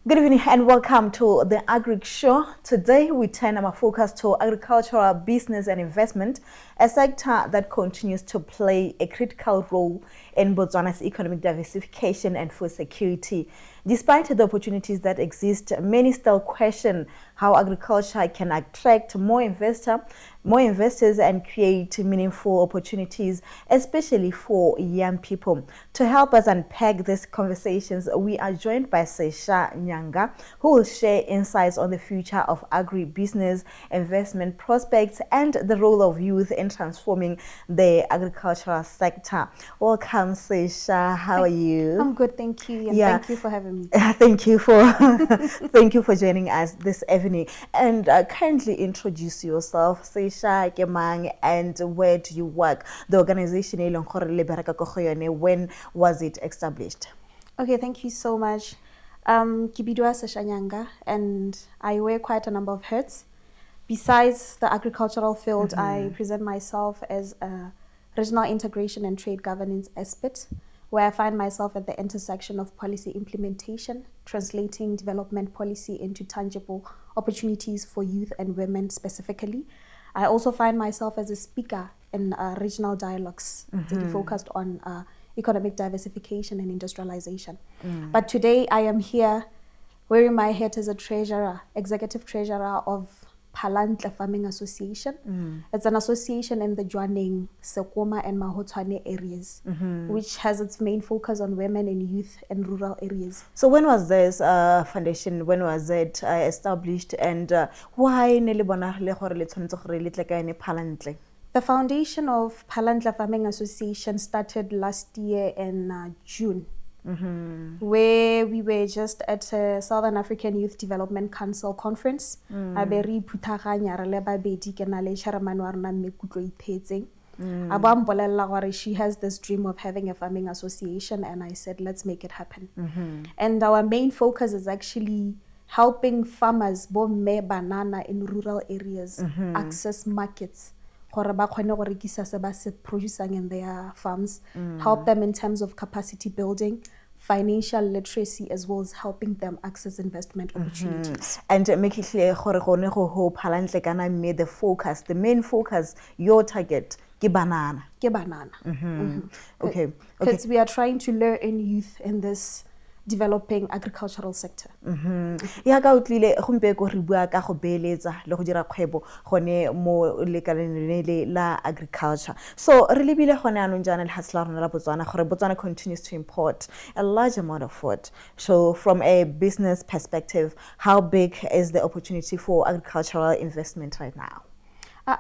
Good evening and welcome to the Agric Show. Today we turn our focus to agricultural business and investment, a sector that continues to play a critical role in Botswana's economic diversification and food security. Despite the opportunities that exist, many still question how agriculture can attract more investors and create meaningful opportunities, especially for young people. To help us unpack these conversations, we are joined by Sesha Nyanga, who will share insights on the future of agribusiness, investment prospects, and the role of youth in transforming the agricultural sector. Welcome, Sesha. How are you? I'm good, thank you, and thank you for having me. Thank you for joining us this evening. And kindly introduce yourself, Sesha 𝐂𝐚𝐿 and where do you work? The organization, when was it established? Okay, thank you so much. Keneilwe Sesha Nyanga, and I wear quite a number of hats. Besides the agricultural field, I present myself as a regional integration and trade governance expert, where I find myself at the intersection of policy implementation, translating development policy into tangible opportunities for youth and women specifically. I also find myself as a speaker in regional dialogues really focused on economic diversification and industrialization. But today I am here wearing my hat as a treasurer, executive treasurer of Phalantle Farming Association. It's an association in the Jwaneng, Sekoma and Mahotshwane areas, which has its main focus on women and youth in rural areas. So when was this foundation, when was it established, and why Phalantle? The foundation of Phalantle Farming Association started last year in June. Where we were just at a Southern African Youth Development Council conference. She has this dream of having a farming association, and I said, let's make it happen. And our main focus is actually helping farmers, both banana in rural areas, access markets. Producing in their farms, help them in terms of capacity building, financial literacy, as well as helping them access investment opportunities. And make it clear, the main focus, your target, banana. Okay. Because we are trying to lure in youth in this developing agricultural sector. Ya ka utlile gompe go re bua ka go beeletsa le go dira kgwebo gone mo lekaleng la agriculture. So re lebile gone anong jana le hasla rona la Botswana gore Botswana continues to import a large amount of food. So from a business perspective, how big is the opportunity for agricultural investment right now?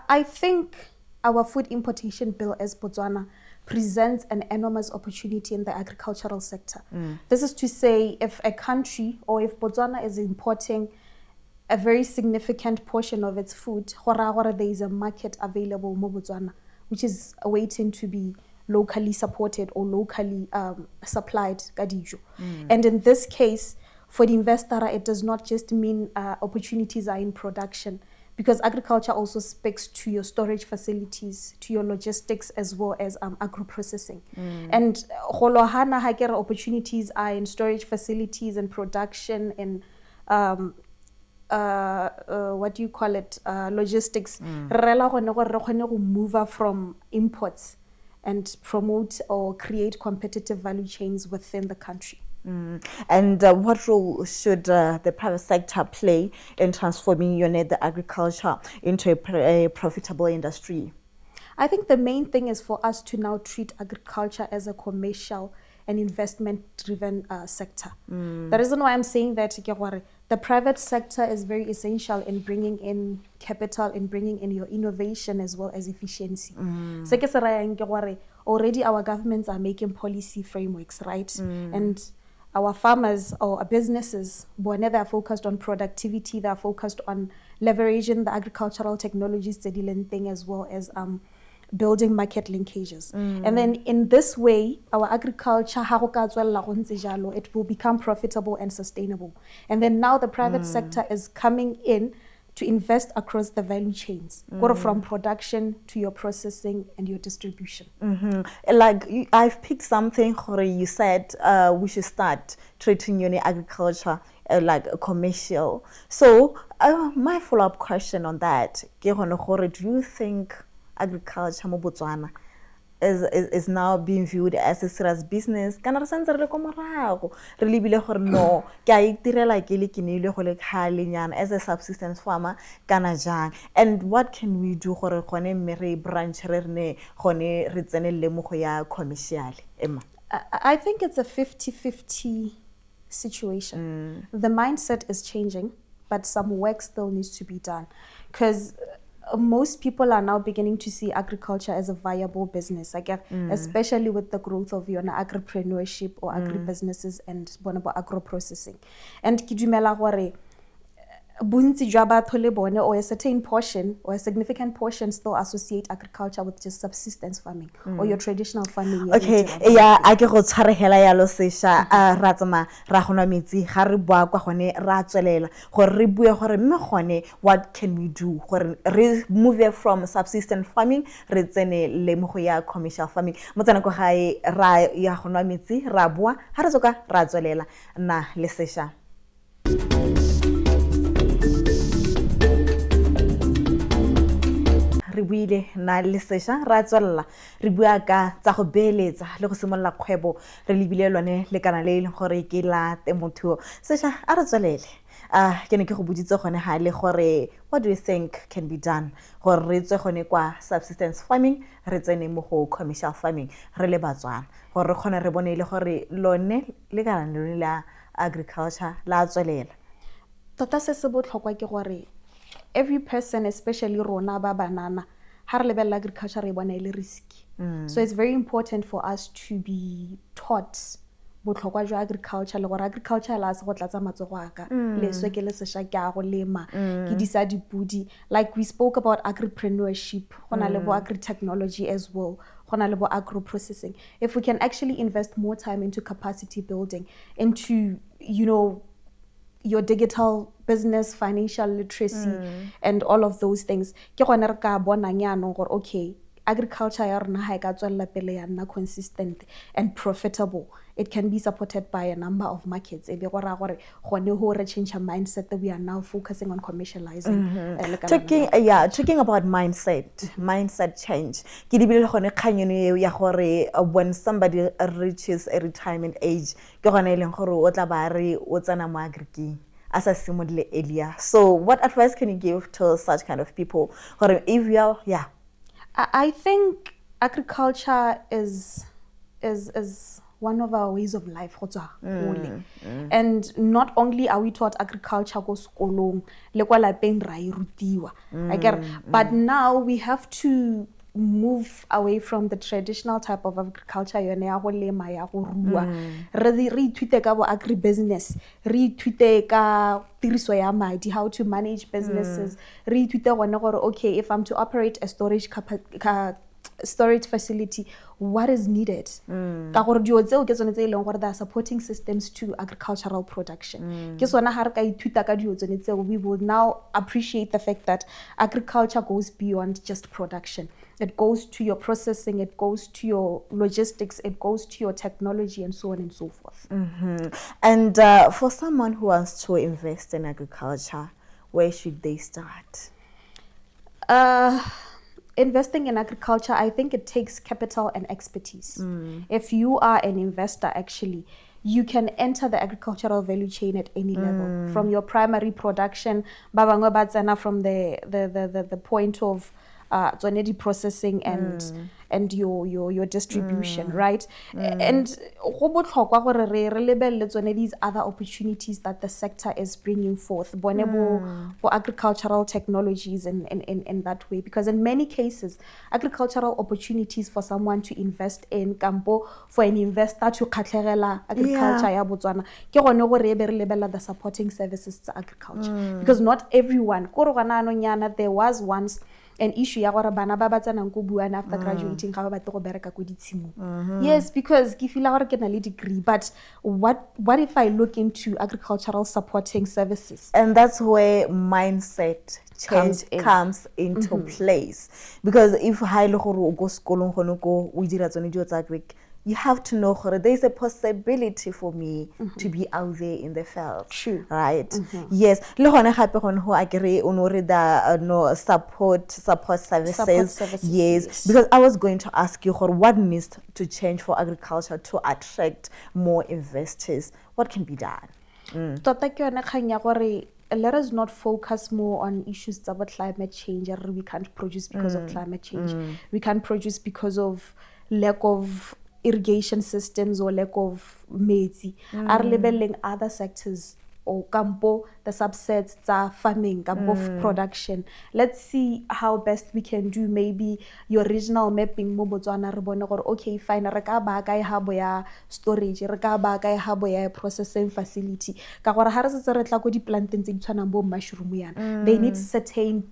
I think our food importation bill as Botswana presents an enormous opportunity in the agricultural sector. This is to say, if a country or if Botswana is importing a very significant portion of its food, there is a market available in Botswana, which is waiting to be locally supported or locally supplied. And in this case, for the investor, it does not just mean opportunities are in production, because agriculture also speaks to your storage facilities, to your logistics, as well as agro-processing. And opportunities are in storage facilities and production and logistics. Move from imports and promote or create competitive value chains within the country. And what role should the private sector play in transforming the agriculture into a profitable industry? I think the main thing is for us to now treat agriculture as a commercial and investment-driven sector. The reason why I'm saying that, the private sector is very essential in bringing in capital, in bringing in your innovation as well as efficiency. Already our governments are making policy frameworks, right? And our farmers or businesses, whenever they're focused on productivity, they're focused on leveraging the agricultural technologies, as well as building market linkages. And then in this way, our agriculture, it will become profitable and sustainable. And then now the private sector is coming in to invest across the value chains, from production to your processing and your distribution. Like I've picked something where you said we should start treating agriculture like a commercial. So my follow-up question on that, do you think agriculture mo Botswana is now being viewed as a serious business? Kana re santse re le ko morago re lebile gore no ke a itirela ke le Keneilwe go le khalenyana as a subsistence farmer kana jang, and what can we do gore gone mme re branch re ne gone re tsenelle mo go ya commercial? Emma, I think it's a 50-50 situation. The mindset is changing, but some work still needs to be done, because most people are now beginning to see agriculture as a viable business, especially with the growth of agripreneurship or agribusinesses and agro processing. And ke dumela gore bontsi jwa batho le bone, or a certain portion or a significant portion, still associate agriculture with just subsistence farming or your traditional farming. Okay, yeah, I ke go tshwarehela yalo Sesha ra tsama ra gona metsi ga re bua kwa gone ra tswelela gore re bue gore mme gone what can we do gore re move from subsistence farming re tsene le mo go ya commercial farming. Motsana go gae ra ya gona metsi ra bua ha re tsoka ra tswelela na le Sesha. Re buile na le Sesha ra tswella re bua ka tsa go beeletsa le go simolla kgwebo re lebile lone le kana le leng gore ke la temothuo. Sesha a re tswelele ke ne ke go boditse gone ha le gore what do you think can be done gore re tswe gone kwa subsistence farming re tsene mo go commercial farming re le Batswana gore re khone re bone ile gore lone le kana le la agriculture la tswelela. Tota se se botlhokwa ke gore every person, especially rona ba banana, ha re lebella agriculture re bona ile risky. So it's very important for us to be taught botlhokwa jwa agriculture, le gore agriculture la se go tlatsa matsogo aka le so ke le Sesha ke a go lema ke disa dipudi. Like we spoke about agripreneurship, gona le bo agri-technology as well, gona le bo agro processing. If we can actually invest more time into capacity building, into your digital business, financial literacy, and all of those things, ke gone re ka bonang yaanong gore okay, agriculture ya rona ha e ka tswella pele ya nna consistent and profitable, it can be supported by a number of markets. E be go ra gore gone ho re change a mindset that we are now focusing on commercializing. Talking about mindset change. Ke di bile gone kganyeno ya gore when somebody reaches a retirement age, ke gone ile gore o tla ba re o tsana mo agric as a simodile earlier. So what advice can you give to such kind of people? Or if you are, I think agriculture is one of our ways of life. And not only are we taught agriculture go skolong le kwa lapeng ra e rutiwa, but now we have to move away from the traditional type of agriculture yone ya go lema ya go rua. Re ithute ka bo agribusiness, re ithute ka tiriso ya madi, how to manage businesses, re ithute gone gore okay, if I'm to operate a storage facility, what is needed? Ka gore dio tseo ke tsone tse ileng gore there are supporting systems to agricultural production. Ke sona ha re ka ithuta ka dio tsone tseo, we will now appreciate the fact that agriculture goes beyond just production. It goes to your processing, it goes to your logistics, it goes to your technology, and so on and so forth. And for someone who wants to invest in agriculture, where should they start? Investing in agriculture, I think it takes capital and expertise. If you are an investor, actually, you can enter the agricultural value chain at any level, from your primary production, from the point of processing and your distribution, right? And these other opportunities that the sector is bringing forth, for agricultural technologies in that way, because in many cases, agricultural opportunities for someone to invest in, for an investor to agriculture ya Botswana, the supporting services to agriculture, because not everyone, there was once an issue ya gore bana ba ba tsanang ko buana after graduating ga ba batle go bereka ko ditshimong. Yes, because ke feel gore ke na le degree, but what if I look into agricultural supporting services? And that's where mindset change comes into place, because if ha ile gore o go sekolong gone go o dira tsone dio tsa agric, you have to know that there's a possibility for me to be out there in the field. True. Right? Yes. Le hone gape gone ho agree on the no support services. Yes. Because I was going to ask you what needs to change for agriculture to attract more investors. What can be done? Tota ke yone kgang ya gore let us not focus more on issues about climate change. We can't produce because of climate change. We can't produce because of lack of irrigation systems or lack of metsi. Are labeling other sectors or kampo the subsets tsa farming, kampo production. Let's see how best we can do maybe your regional mapping mo Botswana re bone gore okay fine re ka ba ka habo ya storage, re ka ba ka habo ya processing facility. Ka gore ha re se re tla go di planting tse di tshwanang bo mushroom yana. They need certain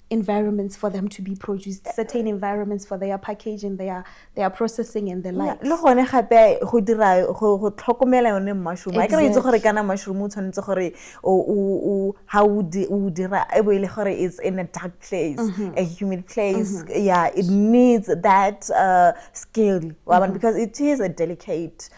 environments for them to be produced, certain environments for their packaging, their processing and the likes. Le gone gape go dira go tlhokomela yone mushroom. I can itse gore kana mushroom o tshwanetse gore o how would dira e bo ile gore it's in a dark place, a humid place. Yeah, it needs that skill because it is a delicate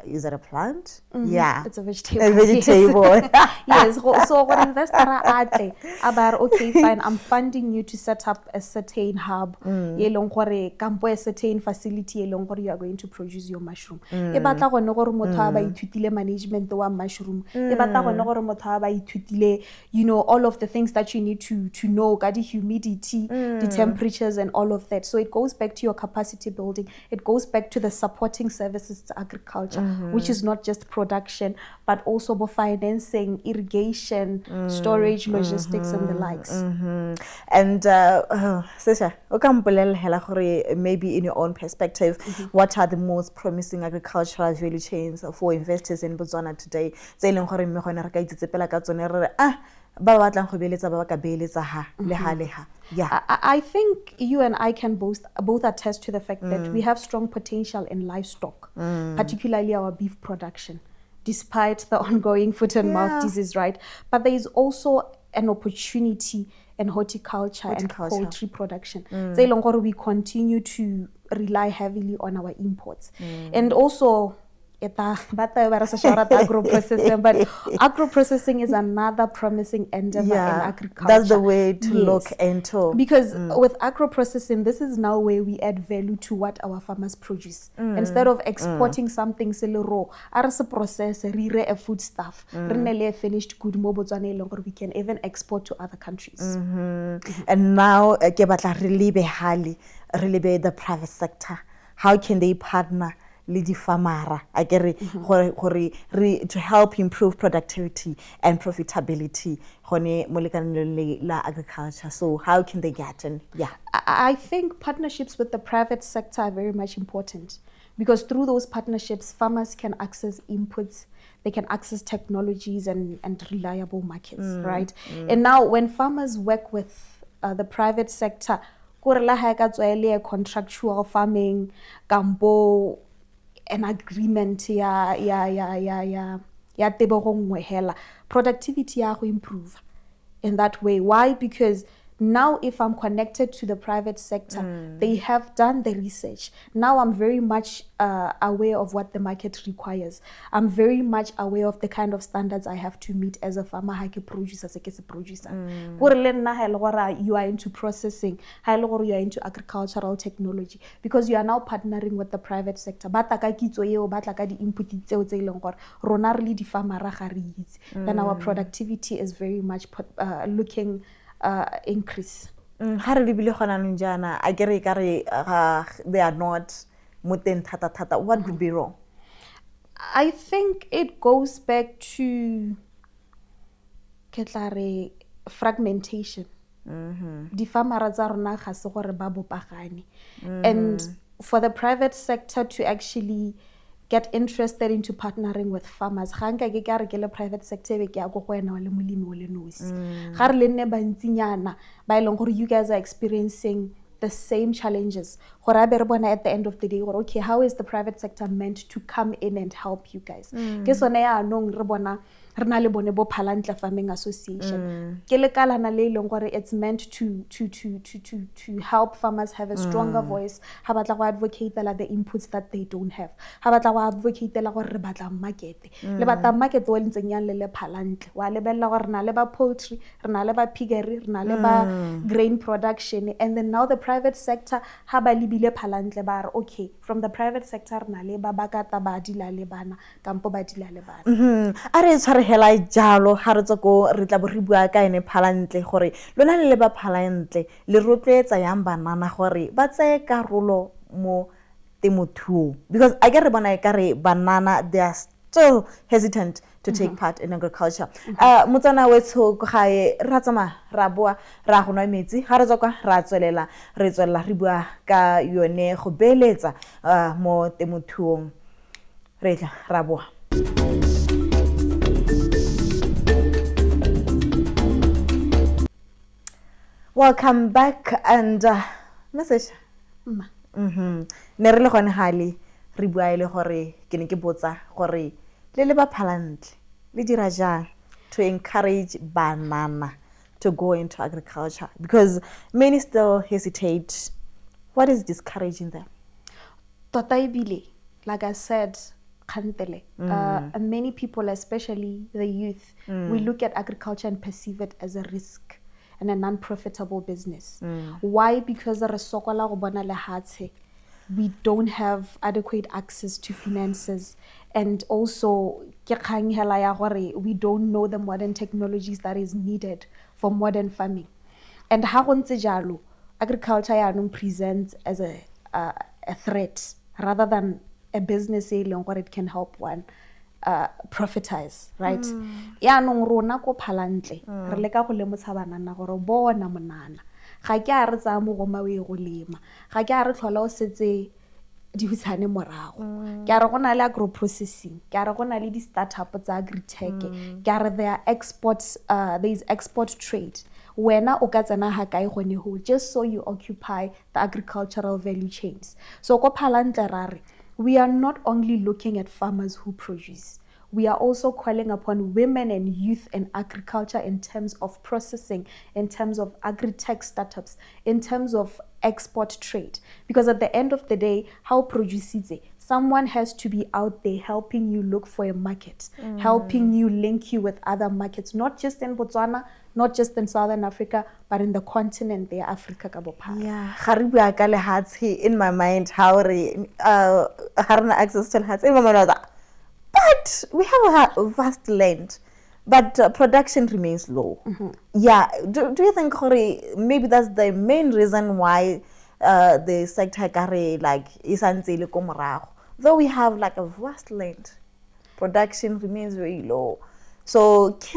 is it a plant? Yeah, it's a vegetable. A vegetable. Yes. So what investor ate about okay fine, I'm funding you to set up a certain hub, a certain facility you are going to produce your mushroom. E batla go ne gore motho a ba ithutile management wa mushroom. E batla go ne gore motho a ba ithutile, you know, all of the things that you need to know, the humidity, the temperatures and all of that. So it goes back to your capacity building. It goes back to the supporting services to agriculture, which is not just production, but also financing, irrigation, storage, logistics and the likes. And Sesha, maybe in your own perspective, what are the most promising agricultural value chains for investors in Botswana today? Yeah. I think you and I can both attest to the fact that we have strong potential in livestock, particularly our beef production, despite the ongoing foot and mouth disease, right? But there is also an opportunity in horticulture and poultry production. We continue to rely heavily on our imports. And also, agro-processing, but agro-processing is another promising endeavor in agriculture. That's the way to look into. Because with agro-processing, this is now where we add value to what our farmers produce. Instead of exporting something raw, process a foodstuff, a finished good, we can even export to other countries. And now, really the private sector. How can they partner? To help improve productivity and profitability agriculture. So how can they get in? Yeah, I think partnerships with the private sector are very much important, because through those partnerships, farmers can access inputs, they can access technologies and reliable markets, right? And now when farmers work with the private sector, contractual farming, gambo, an agreement productivity will improve in that way. Why? Because now if I'm connected to the private sector, they have done the research. Now I'm very much aware of what the market requires. I'm very much aware of the kind of standards I have to meet as a farmer, producer. You are into processing, you are into agricultural technology, because you are now partnering with the private sector. Then our productivity is very much looking increase. I get they are not what could be wrong? I think it goes back to fragmentation. And for the private sector to actually get interested into partnering with farmers. Ga nka ke ka re ke le private sector be ke ya go wena wa le molemi o le nosi. Ga re le nne bantsinyana ba ileng gore you guys are experiencing the same challenges. Gore a be re bona at the end of the day gore okay, how is the private sector meant to come in and help you guys? Ke sone ya anong re bona re na le bone bo Phalantle Farming Association. Ke le kalana le ileng gore it's meant to help farmers have a stronger voice. Ha batla go advocate the inputs that they don't have. Ha batla go advocate la gore re batla market. Le batla market o ntseng yang le Phalantle. Wa lebella gore na le ba poultry, re na le ba piggery, re na le ba grain production, and then now the private sector ha ba libile Phalantle ba re okay, from the private sector re na le ba bakata ba dila le bana kampo ba dila le bana. Are tshware hela jalo ha re tsoko re tla bo re bua ka ene Phalantle gore lona le ba Phalantle le rotloetsa yang banana gore ba tse karolo mo temothuo, because I get re bona ka re banana they are still hesitant to take part in agriculture. Motsana wetso gae ra tsama ra boa ra go nwa metsi ha re tswa kwa ra tswelela re bua ka yone go beeletsa mo temothuong re tla ra boa. Welcome back, and message. Ne re le gone hali re bua ile gore ke ne ke botsa gore le ba Phalantle le dira jang to encourage banana to go into agriculture, because many still hesitate. What is discouraging them? Tota ebile, like I said, kgantele, many people, especially the youth, we look at agriculture and perceive it as a risk and a non-profitable business. Why? Because we don't have adequate access to finances, and also we don't know the modern technologies that is needed for modern farming. And agriculture presents as a threat rather than a business where it can help one profitize, right? Ya nong rona ko Phalantle re leka go lemosa banana gore bona monana ga ke a re tsa mo goma we go lema, ga ke a re tlhola o setse di hutshane morago, ke a re gona le agro processing, ke a re gona le di startup tsa agritech, ke a re there is export trade. Wena o ka tsena ha kae gone ho, just so you occupy the agricultural value chains. So ko Phalantle ra re we are not only looking at farmers who produce, we are also calling upon women and youth in agriculture in terms of processing, in terms of agri-tech startups, in terms of export trade. Because at the end of the day, how produce it? Someone has to be out there helping you look for a market, helping you link you with other markets, not just in Botswana, not just in Southern Africa, but in the continent there, Africa ka bophara. Yeah, in my mind, how harna access to hats in my mind. But we have a vast land, but production remains low. Yeah, do you think maybe that's the main reason why the sector is though we have like a vast land, production remains very low. So so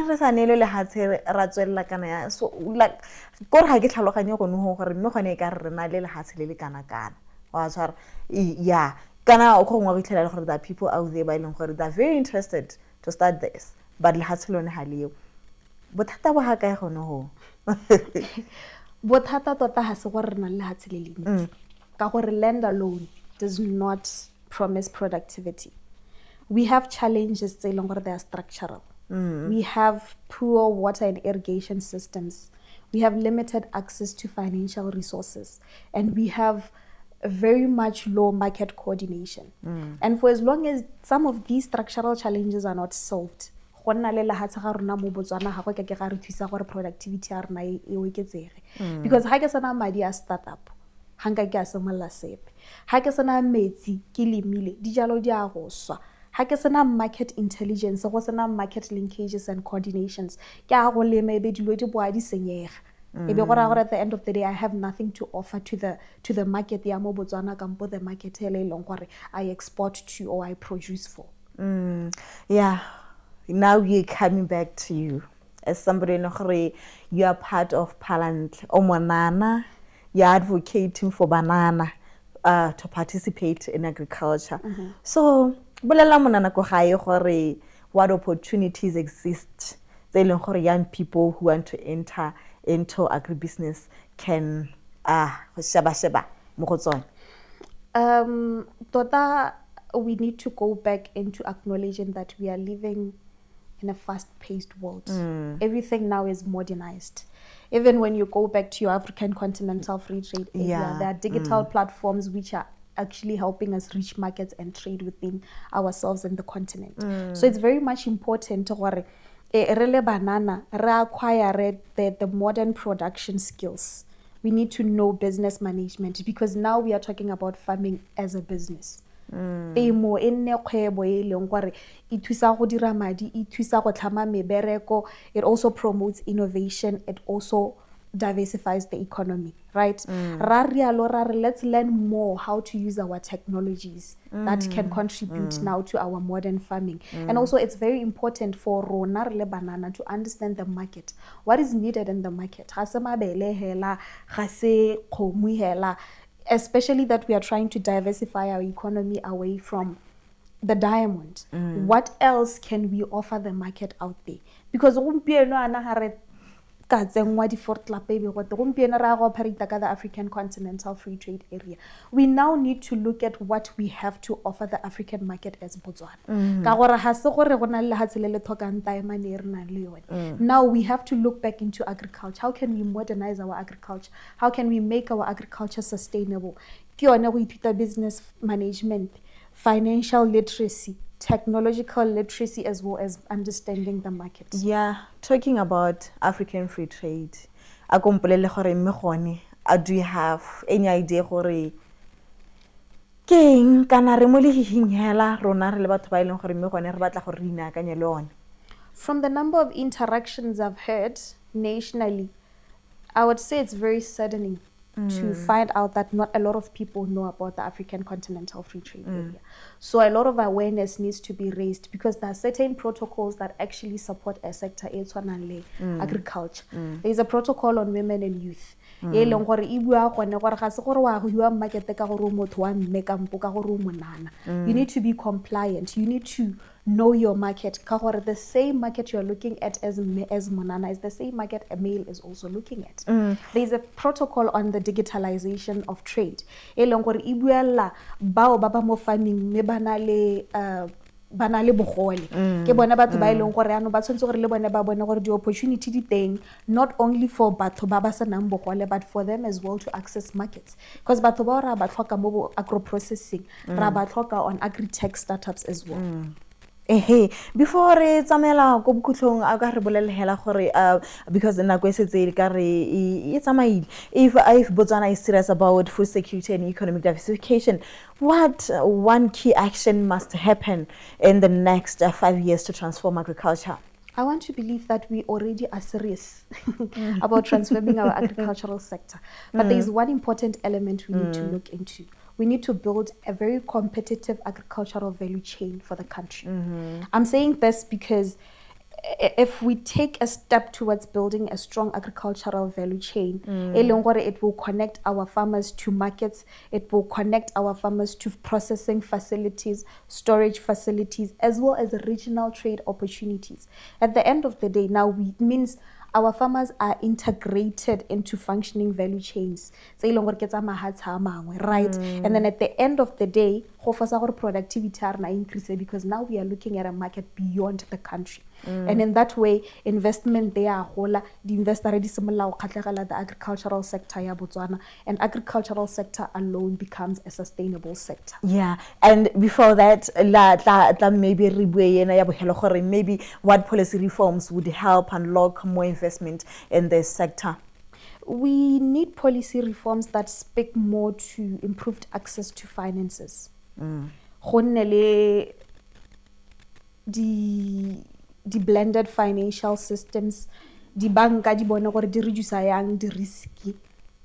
like kore ha ke tlhaloganye go no gore mme gone ka re na le lehatse le le kana kana wa tshwara yeah kana o khongwa go itlhela gore there are people out there ba ileng gore they are very interested to start this, but lehatse lone ha leo bothata bo ha kae gone ho bothata tota ha se gore re na le lehatse le lentsi ka gore land alone does not promise productivity. We have challenges tse leng gore they are structural. We have poor water and irrigation systems. We have limited access to financial resources, and we have a very much low market coordination. And for as long as some of these structural challenges are not solved, because ha ke sana madi a startup hanga ke a semolla sepe, ha ke sana metsi ke lemile dijalo di a go swa, ha ke sana market intelligence go sana market linkages and coordinations, ke a go lema be dilo di boa di senyega. Ebe gore at the end of the day I have nothing to offer to the market ya mo Botswana kampo the market hele long gore I export to or I produce for. Yeah, now we're coming back to you as somebody you are part of Phalantle Omonana, you're advocating for banana to participate in agriculture. So bolela monana ko gae gore what opportunities exist tse leng gore young people who want to enter into agribusiness can go sheba mo go tsone? Tota, we need to go back into acknowledging that we are living in a fast-paced world. Everything now is modernized. Even when you go back to your African continental free trade area, there are digital platforms which are actually helping us reach markets and trade within ourselves and the continent. So it's very much important to acquire the modern production skills. We need to know business management, because now we are talking about farming as a business. Temo e nne kgwebo e leng gore e thusa go dira madi, e thusa go tlhama mebereko. It also promotes innovation. It also diversifies the economy, right? Let's learn more how to use our technologies that can contribute now to our modern farming. And also, it's very important for rona le banana to understand the market. What is needed in the market? Especially that we are trying to diversify our economy away from the diamond. What else can we offer the market out there? Because the African continental free trade area, we now need to look at what we have to offer the African market as Botswana. Now we have to look back into agriculture. How can we modernize our agriculture? How can we make our agriculture sustainable? Business management, financial literacy, technological literacy, as well as understanding the market. Yeah, talking about African free trade, do you have any idea gore keng kana re mo le hihingela rona re le batho ba ileng gore re batla gore re inakanye le one? From the number of interactions I've heard nationally, I would say it's very saddening to find out that not a lot of people know about the African continental free trade area. So a lot of awareness needs to be raised, because there are certain protocols that actually support a sector, agriculture. There is a protocol on women and youth. You need to be compliant. You need to know your market. The same market you are looking at as Monana is the same market a male is also looking at. There is a protocol on the digitalization of trade. Banale bogole ke bona batho ba ileng gore ano ba tshwantse gore le bone ba bone gore di opportunity di teng, not only for batho ba ba senang bogole, but for them as well to access markets, because batho ba ra ba tlhoka mo agro processing, ra ba tlhoka on agri-tech startups as well. Before re tsamela go bukhutlong a ka re bolelehela gore because nako e setse e ka re e tsamaile, if Botswana is serious about food security and economic diversification, what one key action must happen in the next 5 years to transform agriculture? I want to believe that we already are serious about transforming our agricultural sector, but there is one important element we need to look into. We need to build a very competitive agricultural value chain for the country. I'm saying this because if we take a step towards building a strong agricultural value chain, it will connect our farmers to markets, it will connect our farmers to processing facilities, storage facilities, as well as regional trade opportunities. At the end of the day, now it means our farmers are integrated into functioning value chains, right? And then at the end of the day, productivity increase, because now we are looking at a market beyond the country. And in that way, investment there, the investor the agricultural sector ya Botswana, and agricultural sector alone becomes a sustainable sector. Yeah, and before that, maybe what policy reforms would help unlock more investment in this sector? We need policy reforms that speak more to improved access to finances. The blended financial systems, the banka di bona gore di reduce yang di risky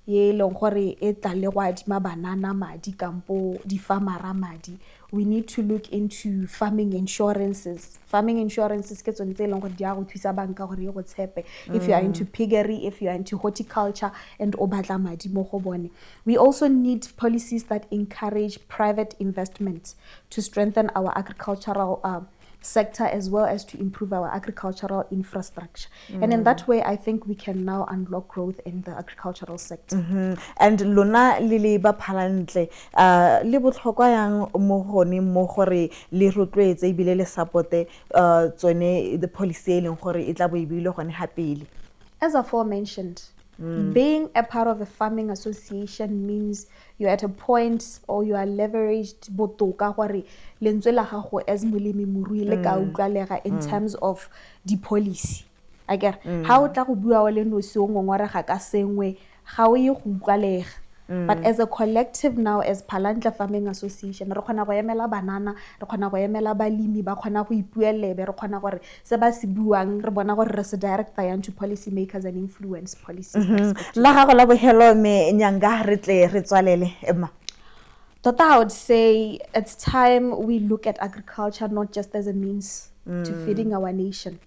ye leng gore e tla le go adima banana madi kampo di farmera madi. We need to look into farming insurances. Farming insurances ke tsone tse leng gore di a go thusa banka gore e go tshepe. If you are into piggery, if you are into horticulture and o batla madi mo go bone. We also need policies that encourage private investments to strengthen our agricultural sector as well as to improve our agricultural infrastructure. And in that way, I think we can now unlock growth in the agricultural sector. And lona lili ba Phalantle le botlhokwa yang mo gone mo gore le rotloetse ebile le supporte tsone the policy e leng gore e tla bo e buile gone ha pele. As aforementioned, being a part of a farming association means you're at a point or you are leveraged botoka gore lentswe la gago as molemi morui le ka utlwalega in terms of the policy. I get how o tla go bua o le nosi o ngongore ga ka sengwe ga o ye go utlwalega. But as a collective now, as Phalantle Farming Association, re khona go emela banana, re khona go emela balimi, ba khona go ipuelebe, re khona gore se ba se buang, re bona gore re se director yang to policymakers and influence policies. La gago la bohelo me Nyanga re tle re tswalele Emma. Tota, I would say it's time we look at agriculture not just as a means to feeding our nation.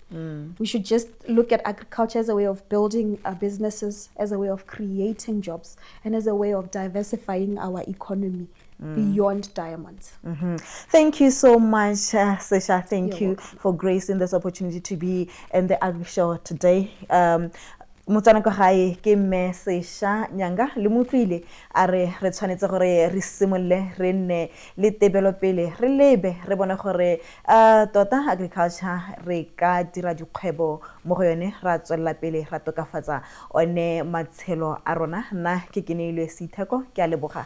We should just look at agriculture as a way of building our businesses, as a way of creating jobs, and as a way of diversifying our economy beyond diamonds. Thank you so much, Sesha. Thank You're you for gracing this opportunity to be in the Agric Show today. Motsana ko gae ke mme Sesha Nyanga le motlile a re tshwanetse gore re simolle re nne le tebelopele re lebe re bona gore tota agriculture re ka dira dikgwebo mo go yone ra tswella pele ra tokafatsa one matshelo a rona. Nna ke Keneilwe Seitheko ke a leboga.